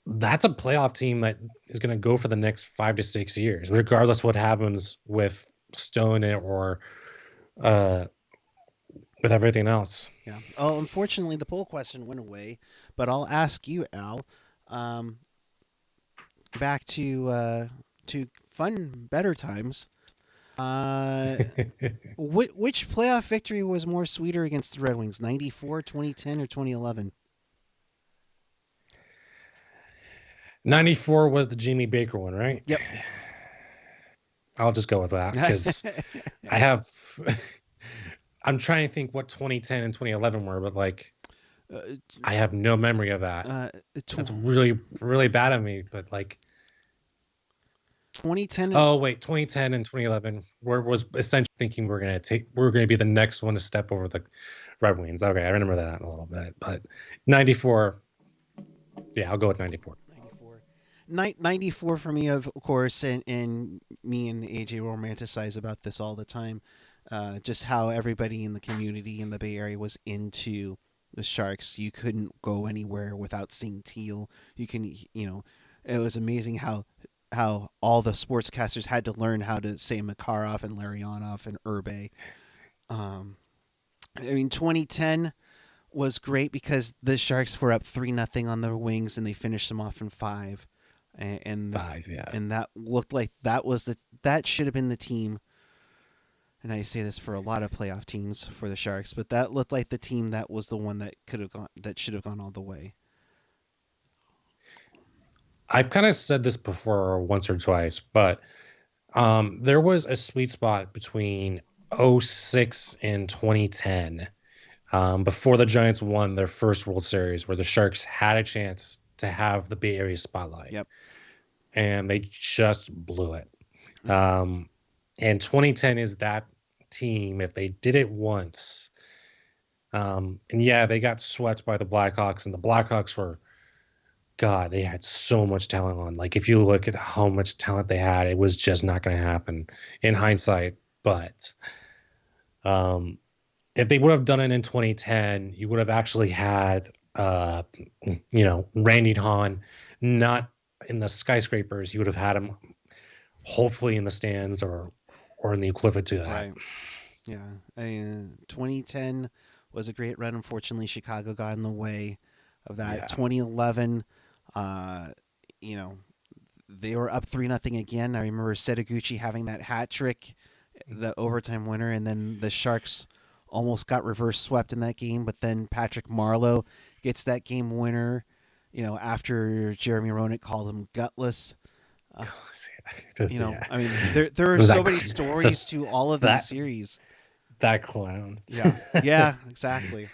that's a playoff team that is going to go for the next 5 to 6 years, regardless what happens with Stone or with everything else. Yeah. Oh, unfortunately, the poll question went away, but I'll ask you, Al. Back to fun, better times. Which playoff victory was more sweeter against the Red Wings? 94, 2010, or 2011? 94 was the Jimmy Baker one, right? Yep. I'll just go with that, because I'm trying to think what 2010 and 2011 were, but I have no memory of that. That's really, really bad of me, but 2010. Oh wait, 2010 and 2011 was essentially thinking we're gonna be the next one to step over the Red Wings. Okay, I remember that a little bit, but 94. Yeah, I'll go with 94. 94 for me, of course, and me and AJ romanticize about this all the time. Just how everybody in the community in the Bay Area was into the Sharks. You couldn't go anywhere without seeing Teal. It was amazing how all the sportscasters had to learn how to say Makarov and Larionov and Urbe. 2010 was great because the Sharks were up 3-0 on the Wings, and they finished them off in 5. And 5, yeah. And that looked like that should have been the team. And I say this for a lot of playoff teams for the Sharks, but that looked like the team that was the one that should have gone all the way. I've kind of said this before once or twice, but there was a sweet spot between 2006 and 2010, before the Giants won their first World Series, where the Sharks had a chance to have the Bay Area spotlight. Yep. And they just blew it. And 2010 is that team, if they did it once. And yeah, they got swept by the Blackhawks, and the Blackhawks were God, they had so much talent on. Like, if you look at how much talent they had, it was just not going to happen in hindsight. But if they would have done it in 2010, you would have actually had, Randy Hahn not in the skyscrapers. You would have had him hopefully in the stands or in the equivalent to that. Right. Yeah. 2010 was a great run. Unfortunately, Chicago got in the way of that. Yeah. 2011, they were up 3-0 again. I remember Setaguchi having that hat trick, the overtime winner, and then the Sharks almost got reverse swept in that game. But then Patrick Marleau gets that game winner, after Jeremy Roenick called him gutless. Yeah. I mean, there are so many stories to all of these series. That clown. Yeah, exactly.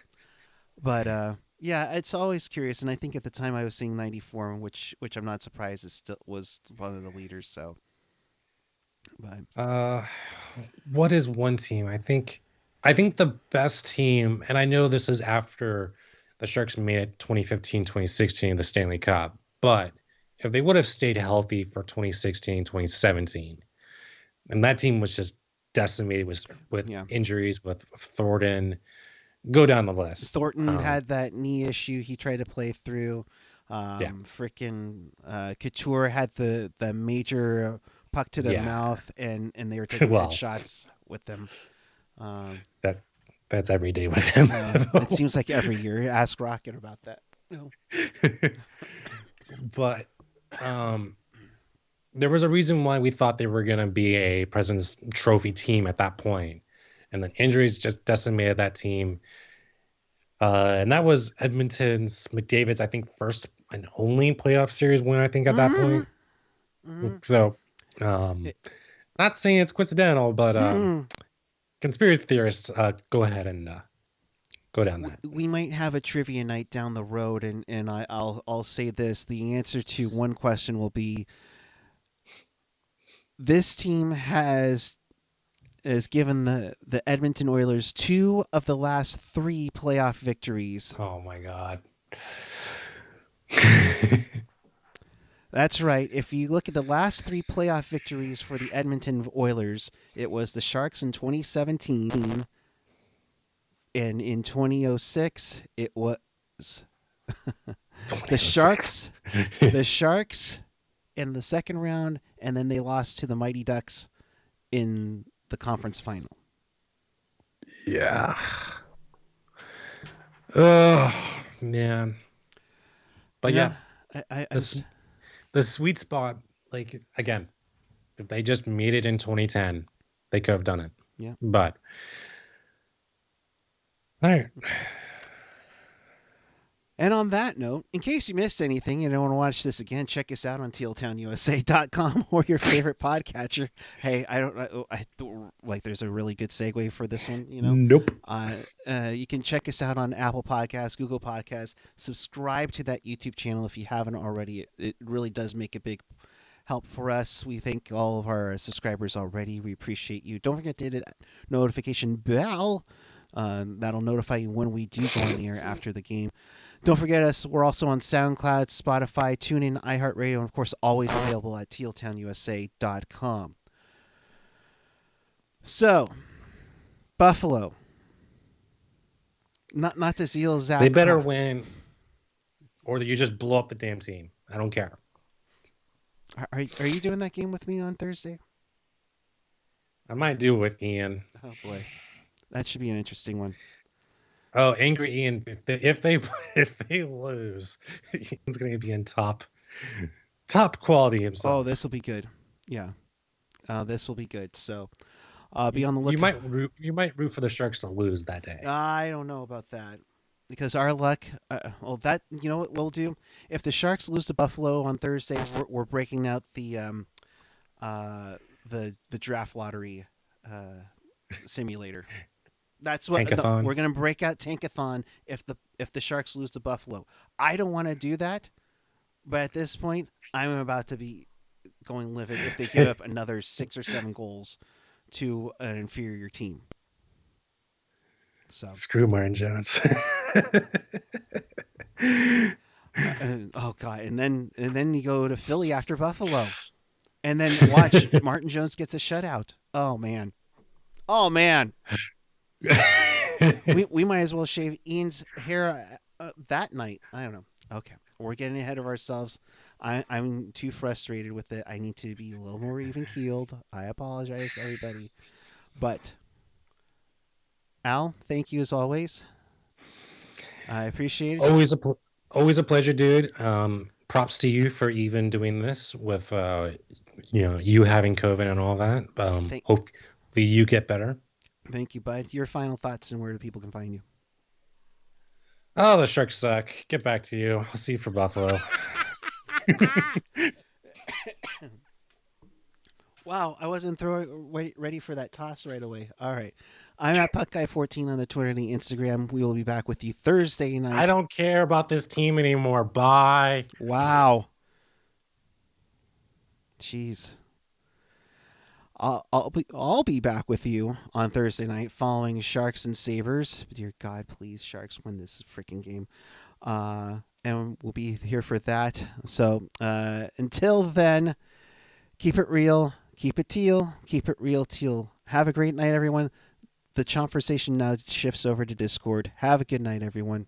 But yeah, it's always curious, and I think at the time I was seeing 94, which I'm not surprised was one of the leaders. So, but what is one team? I think the best team, and I know this is after the Sharks made it 2015, 2016, the Stanley Cup, but if they would have stayed healthy for 2016, 2017, and that team was just decimated with injuries, with Thornton, go down the list. Thornton had that knee issue he tried to play through. Freaking Couture had the major puck to the mouth, and they were taking headshots with them. That's every day with him. It seems like every year. Ask Rocket about that. No. But there was a reason why we thought they were going to be a President's Trophy team at that point, and then injuries just decimated that team. And that was Edmonton's McDavid's, I think, first and only playoff series win, I think, at that point. Mm-hmm. So, not saying it's coincidental, but conspiracy theorists, go ahead and go down that. We might have a trivia night down the road, and I'll say this: the answer to one question will be: this team has given the Edmonton Oilers 2 of the last 3 playoff victories. Oh my God. That's right. If you look at the last 3 playoff victories for the Edmonton Oilers, it was the Sharks in 2017, and in 2006 it was the Sharks in the second round, and then they lost to the Mighty Ducks in the conference final. Yeah. Oh man. But the sweet spot, like, again, if they just made it in 2010, they could have done it. Yeah. But all right. And on that note, in case you missed anything and you don't want to watch this again, check us out on tealtownusa.com or your favorite podcatcher. Hey, I don't there's a really good segue for this one, Nope. You can check us out on Apple Podcasts, Google Podcasts. Subscribe to that YouTube channel if you haven't already. It really does make a big help for us. We thank all of our subscribers already. We appreciate you. Don't forget to hit that notification bell. That'll notify you when we do go on the air after the game. Don't forget us. We're also on SoundCloud, Spotify, TuneIn, iHeartRadio, and of course, always available at tealtownusa.com. So, Buffalo. Not to zeal Zach. They better win, or you just blow up the damn team. I don't care. Are you doing that game with me on Thursday? I might do it with Ian. Oh boy, that should be an interesting one. Oh, angry Ian! If they lose, Ian's going to be in top quality himself. Oh, this will be good. Yeah, this will be good. So, be on the lookout. You might root for the Sharks to lose that day. I don't know about that, because our luck. That you know what we'll do if the Sharks lose to Buffalo on Thursday. We're breaking out the draft lottery simulator. That's what we're going to break out Tankathon if the Sharks lose to Buffalo. I don't want to do that, but at this point, I'm about to be going livid if they give up another 6 or 7 goals to an inferior team. So screw Martin Jones. Oh God! And then you go to Philly after Buffalo, and then watch Martin Jones gets a shutout. Oh man! Oh man! We might as well shave Ian's hair that night. I don't know. Okay, we're getting ahead of ourselves. I'm too frustrated with it. I need to be a little more even keeled. I apologize, everybody. But Al, thank you as always. I appreciate it. Always a pleasure, dude. Props to you for even doing this with you having COVID and all that. Hopefully you get better. Thank you, bud. Your final thoughts and where the people can find you. Oh, the Sharks suck. Get back to you. I'll see you for Buffalo. Wow, I wasn't ready for that toss right away. All right. I'm at PuckGuy14 on the Twitter and the Instagram. We will be back with you Thursday night. I don't care about this team anymore. Bye. Wow. Jeez. I'll be back with you on Thursday night following Sharks and Sabres. Dear God, please, Sharks win this freaking game. And we'll be here for that. So until then, keep it real, keep it teal, keep it real teal. Have a great night, everyone. The conversation now shifts over to Discord. Have a good night, everyone.